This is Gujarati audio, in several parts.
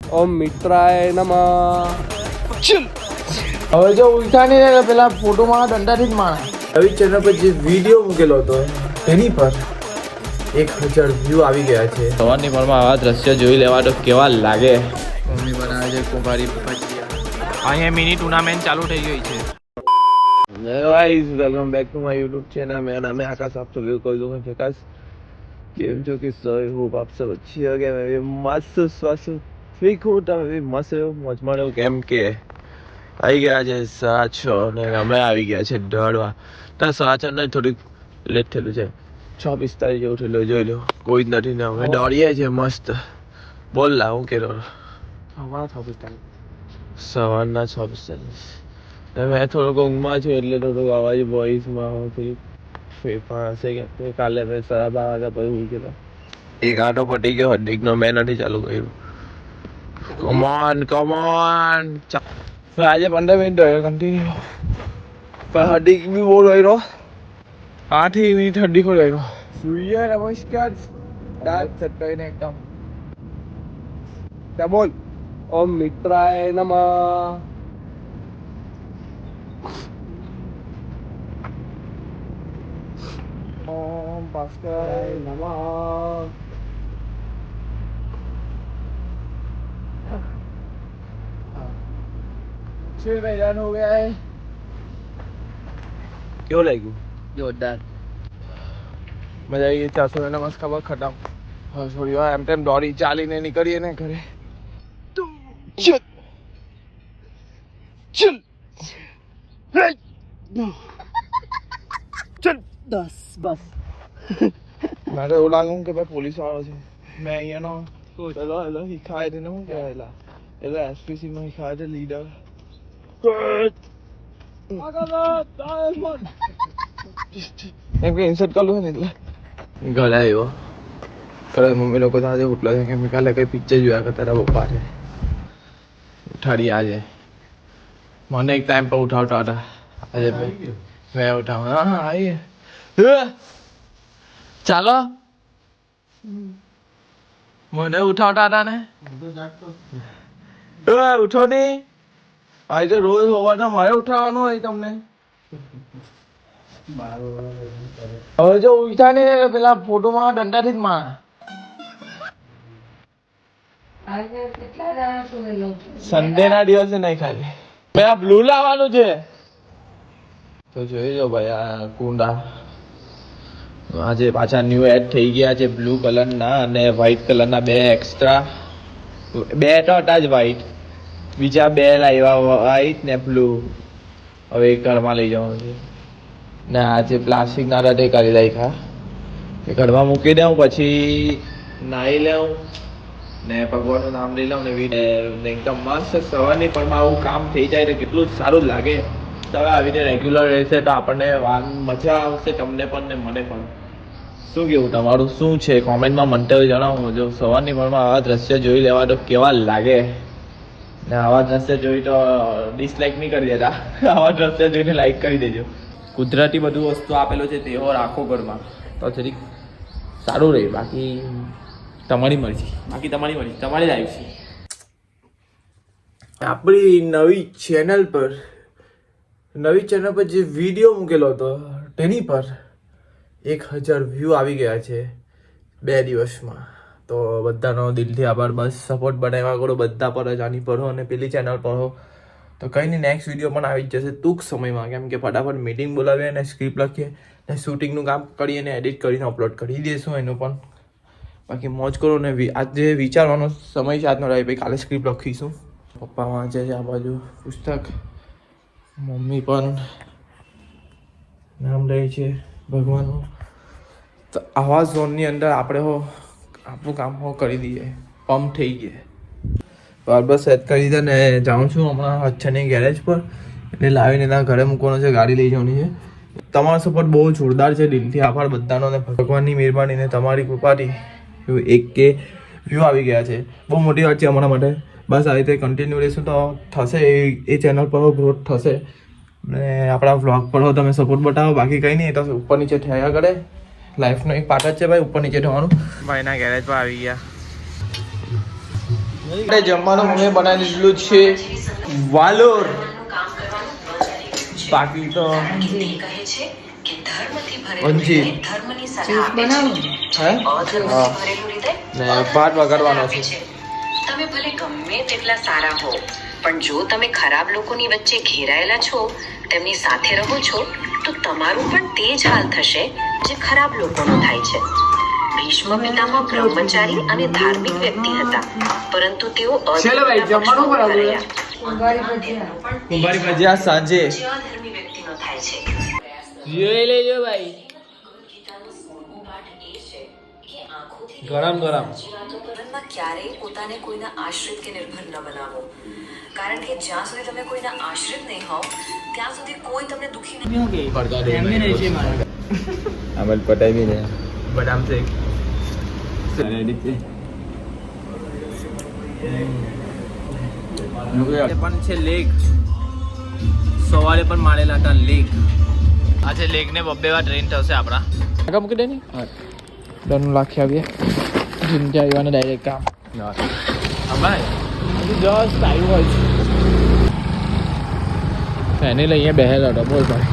ઓમ મિત્રાય નમઃ. હવે જો ઉલટા નહીં રહે પેલા ફોટોમાં દંડાથી જ માણા. નવી ચેનલ પર જે વિડીયો મૂકેલો હતો તેની પર 1000 વ્યૂ આવી ગયા છે. સવારની પરમાં આવા દ્રશ્ય જોઈ લેવા તો કેવા લાગે. મમ્મી બનાવે છે કુંભારી ભજીયા. અહીંયા મિની ટુર્નામેન્ટ ચાલુ થઈ ગઈ છે. Guys welcome back to my YouTube channel. मेरा नाम है आकाश. आप सभी को दूंगा प्रकाश. केम जो कि सही होप आप सब अच्छी हो गए. मैं भी मस्त स्वस्थ ठीक हूँ. તમે બી મસ્ત રહ્યો મોજમાં રહ્યો. કેમ કે આવી ગયા છે 6:30 ને અમે આવી ગયા છે ઢળવા. તો 6:30 ને થોડીક લેટ થયેલું છે. 6:45 જેવું થયેલું જોઈ લો. કોઈ જ નથી ને અમે દોડીએ છીએ મસ્ત. બોલ લા હું કેરો સવારના 6:45. મેં થોડોક ઊંઘમાં છું એટલે થોડુંક અવાજ વોઇસમાં થોડીક ફેરફાર હશે કે કાલે મેં 12:30 વાગ્યા પછી ઊંઘી ગયેલો. એક આટો પટી ગયો હર્દિકનો. મેં નથી ચાલુ કર્યું. કમોન આજે 15 મિનિટ રહ્યો કન્ટિન્યુ. પણ હર્દિક બી બહુ રહ્યો. 8 મિનિટ હર્દિક રહ્યો. સૂર્ય નમસ્કાર. દાંત ચટકાઈને એકદમ. ત્યાં બોલ. ઓમ મિત્રાય નમઃ. ઓમ ભાસ્કર નમઃ. छह मैदान हो गया है. કેવું લાગ્યું? જોરદાર મજા આવી ગઈ. 400 નમસ્કાર પર ખટામ. હા થોડી વાર એમ તેમ દોડી ચાલીને નીકળીએ ને ઘરે. ચલ ચલ ચલ 10 બસ. મારે એવું લાગે કે ભાઈ પોલીસ વાળો છે. મેં અહીંયાનો પેલો શીખાય તેને શું કહેવાય એટલે એસપીસી માં શીખાય છે લીડર. એમ કે ઇન્સર્ટ કરલું ને એટલે ઘરે આવ્યો. ઘરે મમ્મી લોકો સાથે ઉઠલો છે કે કાલે કઈ પિક્ચર જોયા કે તારા પપ્પા છે ઉઠાડી આજે. મને એક ટાઈમ પર ઉઠાવતા હતા. આજે મેં ઉઠાવ. હા આવીએ ચાલો. મને ઉઠાવતા હતા ને. ઉઠો નહીં. આજે રોજ હોવાના મારે ઉઠાવવાનું હોય તમને. હવે જો ઉઠા નહીં રહે પેલા ફોટોમાં દંડાથી જ માણા. સન્ડે ના દિવસે નહીં ખાલી. ભાઈ આ બ્લુ લાવવાનું છે. તો જોઈ લો ભાઈ આ કુંડા આજે પાછા ન્યૂ એડ થઈ ગયા છે. બ્લુ કલરના અને વ્હાઈટ કલરના બે એક્સ્ટ્રા. બે તો હતા જ વ્હાઈટ. બીજા બે લાવ્યા વ્હાઈટ ને બ્લુ. હવે એક ઘરમાં લઈ જવાનું છે ને આ જે પ્લાસ્ટિકના હતા તે કરી રાખ્યા. એ ઘરમાં મૂકી દઉં પછી નાહી લઉં ને ભગવાનનું નામ લઈ લઉં ને એકદમ મસ્ત સવારની પણ આવું કામ થઈ જાય તો કેટલું સારું લાગે. તો હવે આવીને રેગ્યુલર રહેશે તો આપણને મજા આવશે તમને પણ ને મને પણ. શું કેવું તમારું શું છે કોમેન્ટમાં મંતવ્ય જણાવો. જો સવારની પરમાં આવા દ્રશ્ય જોઈ લેવા તો કેવા લાગે ને આવા દ્રશ્ય જોઈ તો ડિસલાઇક નહીં કરી દેતા. આવા દ્રશ્ય જોઈને લાઈક કરી દેજો. કુદરતી બધું વસ્તુ આપેલું છે તેઓ રાખો ઘરમાં તો જરીક સારું રહે. બાકી તમારી મરજી. તમારી લાઈફ છે. આપણી નવી ચેનલ પર જે વિડીયો મૂકેલો હતો તેની પર 1000 વ્યૂ આવી ગયા છે 2 દિવસમાં. તો બધાનો દિલથી આભાર. બસ સપોર્ટ બનાવ્યા કરો બધા પર જ. આની પર હો અને પેલી ચેનલ પર હો. તો કંઈ નહીં નેક્સ્ટ વિડીયો પણ આવી જ જશે ટૂંક સમયમાં. કેમ કે ફટાફટ મીટિંગ બોલાવીએ અને સ્ક્રિપ્ટ લખીએ ને શૂટિંગનું કામ કરીએ ને એડિટ કરીને અપલોડ કરી દઈશું એનું પણ. બાકી મોજ કરો ને આજે વિચારવાનો સમય છે આજનો રહે. ભાઈ કાલે સ્ક્રિપ્ટ લખીશું. પપ્પા વાંચે છે આ બાજુ પુસ્તક. મમ્મી પણ નામ લે છે ભગવાનનું. તો આવા ઝોનની અંદર આપણે આપણું કામ કરી દઈએ. પંપ થઈ ગયા. બરાબર સેટ કરી દીધા ને જાઉં છું હમણાં અચ્છાની ગેરેજ પર. એટલે લાવીને ત્યાં ઘરે મૂકવાનો છે. ગાડી લઈ જવાની છે. તમારો સપોર્ટ બહુ જોરદાર છે. દિલથી આભાર બધાનો. અને ભગવાનની મહેરબાની ને તમારી કૃપાથી 1K વ્યૂ આવી ગયા છે. બહુ મોટી વાત છે અમારા માટે. બસ આવી રીતે કન્ટિન્યુ રહેશું તો થશે. એ ચેનલ પર ગ્રોથ થશે ને આપણા વ્લોગ પર તમે સપોર્ટ બતાવો. બાકી કંઈ નહીં. તો ઉપર નીચે થયા કરે. લાઈફનો એક પાર્ટ જ છે ભાઈ ઉપર નીચે થવાનું. ભાઈના ગેરેજ પર આવી ગયા. જમવાનું મમ્મી બનાવી દીધેલું છે વાલોર. બાકી તો અંજીર ને ભાત વગાડવાનો છે. તમે ભલે ગમે તેટલા સારા હો, પણ જો તમે ખરાબ લોકોની વચ્ચે ઘેરાયેલા છો, તેમની સાથે રહો છો, તો તમારું પણ તે જ હાલ થશે જે ખરાબ લોકોનો થાય છે. ભીષ્મ પિતામહ બ્રહ્મચારી અને ધાર્મિક વ્યક્તિ હતા, પરંતુ તેઓ કુંભારી ભજીયા સાંજે અધર્મી વ્યક્તિનો થાય છે. જોઈ લેજો ભાઈ. ગરમ ગરમ. જીવનમાં ક્યારેય પોતાને કોઈના આશ્રિત કે નિર્ભર ન બનાવો, કારણ કે જ્યાં સુધી તમે કોઈના આશ્રિત નહીં હોવ ત્યાં સુધી કોઈ તમને દુખી નહીં. અમલ પટાઈ બી ને બદામ શેક પણ છે લેક. સવારે પણ મારેલા હતા લેક. આજે લેક ને બબ્બે વાર ટ્રેન થશે આપણા. આગળ મૂકી દે ને ડરનું લાખી આવીએ જીમથી આવ્યા ને ડાયરેક્ટ કામ. જસ્ટ આવ્યું હોય છે એને લઈએ બેહેલો હતો. બોલ ભાઈ.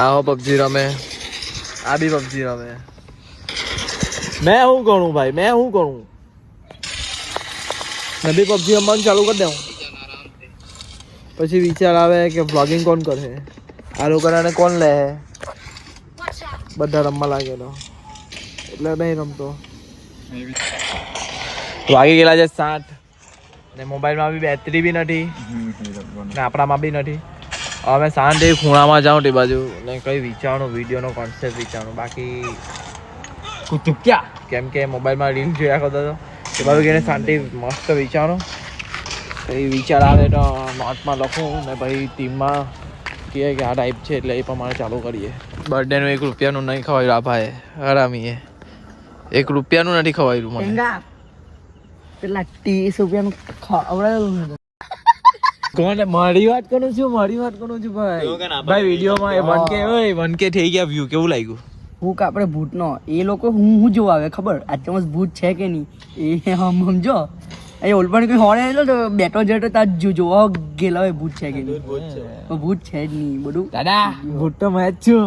આવો પબજી રમે, આ બી પબજી રમે. મેં શું કરું ભાઈ, મેં શું કરું? મેં બી પબજી રમવાનું ચાલુ કરી દઉં. પછી વિચાર આવે કે વ્લોગિંગ કોણ કરે, આ લોકોને કોણ લે, બધા રમવા લાગેલો એટલે નહીં રમતો. વાગી ગયેલા છે 7 ને મોબાઈલમાં બી બેટરી બી નથી ને આપણામાં બી નથી. હવે શાંતિ ખૂણામાં જાઉં તે બાજુ ને કંઈ વિચારવાનું, વિડીયોનો કોન્સેપ્ટ વિચારવાનું. બાકી કુતુબ ક્યાં, કેમ કે મોબાઈલમાં રીલ જોયા કરતો હતો તે બાજુ ગઈને શાંતિ મસ્ત વિચારો. કંઈ વિચાર આવે તો નોટમાં લખું ને પછી ટીમમાં કહે કે આ ટાઈપ છે એટલે એ પ્રમાણે ચાલુ કરીએ. બર્થડેનું 1 રૂપિયાનું નહીં ખવાયું આ ભાઈ હરામીએ. 1 રૂપિયાનું નથી ખવાયું મને. પેલા 30 રૂપિયાનું ખવડાવેલું. કોને મારી વાત કરું છું ભાઈ. ભાઈ વિડીયોમાં એ 1K થઈ ગયા વ્યૂ. કેવું લાગ્યું? હું આપણે ભૂતનો એ લોકો હું જોવા આવે ખબર આચમસ ભૂત છે કે નહીં એ સમજો. એ ઓલપણ કોઈ હોડે આવેલો તો બેટો જેટો તાર જોવા ગયેલા હોય ભૂત છે કે નહીં. ભૂત છે જ નહીં બધું. દાદા ભૂત તો મેં જ છું.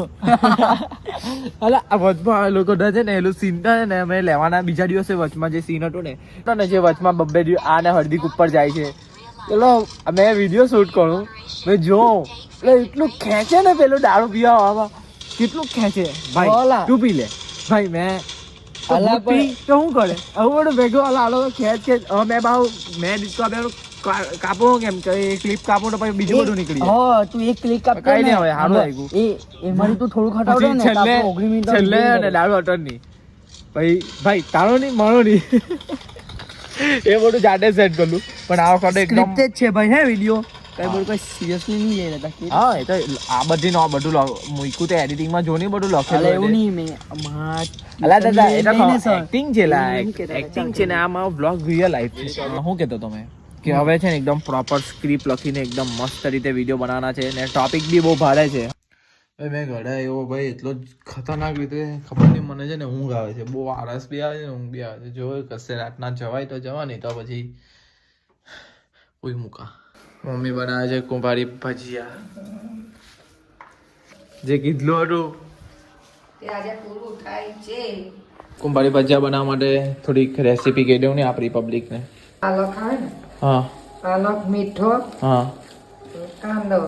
અલા આ વચમાં આ લોકો છે ને એલું સીન ને અમે લેવાના બીજા દિવસે વચમાં જે સીન હતું ને જે વચમાં બબ્બે આ ને હળદીક ઉપર જાય છે. ચલો મેં વિડીયો શૂટ કરું, મેં જોઉં એટલે એટલું ખેંચે ને પેલું દારૂ પીવા આવવામાં કેટલું ખેંચે ભાઈ. તું પી લે ભાઈ. મેં તો શું કરે આવું બધું ભેગો આલો ખેંચ મેં ભાવ મેં કાપો કેમ કે ક્લિપ કાપો તો પછી બીજું બધું નીકળી જાય. હા તું એક ક્લિક કાપ કઈ નહીં હવે સારું લાગ્યું. એ મારી તું થોડું ખટાવડે ને છેલ્લે 19 મિનિટ છેલ્લે ને દારૂ અટન નહીં ભાઈ તારો નહીં મારો નહીં એ બધું જાતે સેટ કરલું. પણ આ વખતે એકદમ સ્ક્રિપ્ટેડ છે ભાઈ હે વિડિયો. કઈ બધું કોઈ સિરિયસલી નહીં લઈ રહ્યા હતા. હા એ તો આ બધી નો બધું મૂક્યું તો એડિટિંગમાં જો નહીં બધું લખેલું એવું નહીં મેં અલા દાદા એ તો એક્ટિંગ છે એક્ટિંગ છે ને આમાં વ્લોગ રિયલ લાઈફ છે. શું કહેતો તમે કે હવે છે ને એકદમ પ્રોપર સ્ક્રિપ્ટ લખીને એકદમ મસ્ત રીતે વિડીયો બનાવવાના છે ને ટોપિક બી બહુ ભારે છે. મેં ઘડા એવો ભાઈ એટલો જ ખતરનાક રીતે ખબર નહીં મને છે ને ઊંઘ આવે છે બહુ. આળસ બી આવે છે ઊંઘ બી આવે છે. જો કશે રાતના જવાય તો જવા નહીં તો પછી કોઈ મૂકા. મમ્મી બનાવે છે કુંભારી ભજીયા જે કીધું હતું કુંભારી ભજીયા બનાવવા માટે થોડીક રેસીપી કહી દઉં ને આપણી પબ્લિકને. પાલક આવે ને હા પાલક મીઠો હા કાંદો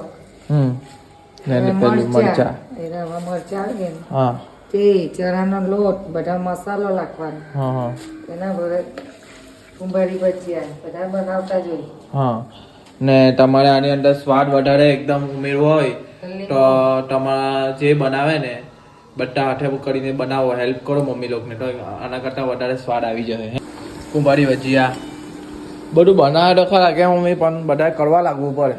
ને પેલું મરચા એનામાં મરચા આવે ને હા તે ચણાનો લોટ બધા મસાલો નાખવાનો હા હા એના બધે કુંભારી ભજીયા બધા બનાવતા જોઈ. હા ને તમારે આની અંદર સ્વાદ વધારે એકદમ ઉમેરવો હોય તો તમારા જે બનાવે ને બધા હાથે કરીને બનાવો, હેલ્પ કરો મમ્મી લોકોને તો આના કરતાં વધારે સ્વાદ આવી જાય. કુંભારી ભજીયા બધું બનાવે તો ખરા કે મમ્મી પણ બધા કરવા લાગવું પડે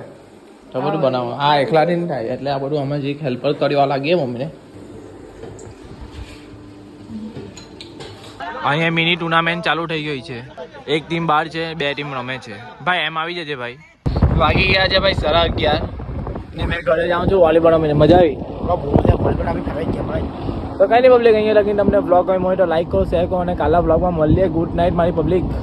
તો બધું બનાવો. આ એકલાથી નહીં થાય એટલે આ બધું અમે જે હેલ્પ કરવા લાગીએ મમ્મીને. અહીંયા મિની ટુર્નામેન્ટ ચાલુ થઈ ગઈ છે. એક ટીમ બહાર છે, 2 ટીમ રમે છે. ભાઈ એમ આવી જજે ભાઈ. વાગી ગયા છે ભાઈ 11:30 ને મેં ઘરે જાઉં છું વોલીબોલ રમીને. મજા આવી તો કઈ નહીં પબ્લિક. અહીંયા લગીને તમને બ્લોગ ગમ્યો હોય તો લાઈક કરો, શેર કરો અને કાલના બ્લોગમાં મળીએ. ગુડ નાઇટ મારી પબ્લિક.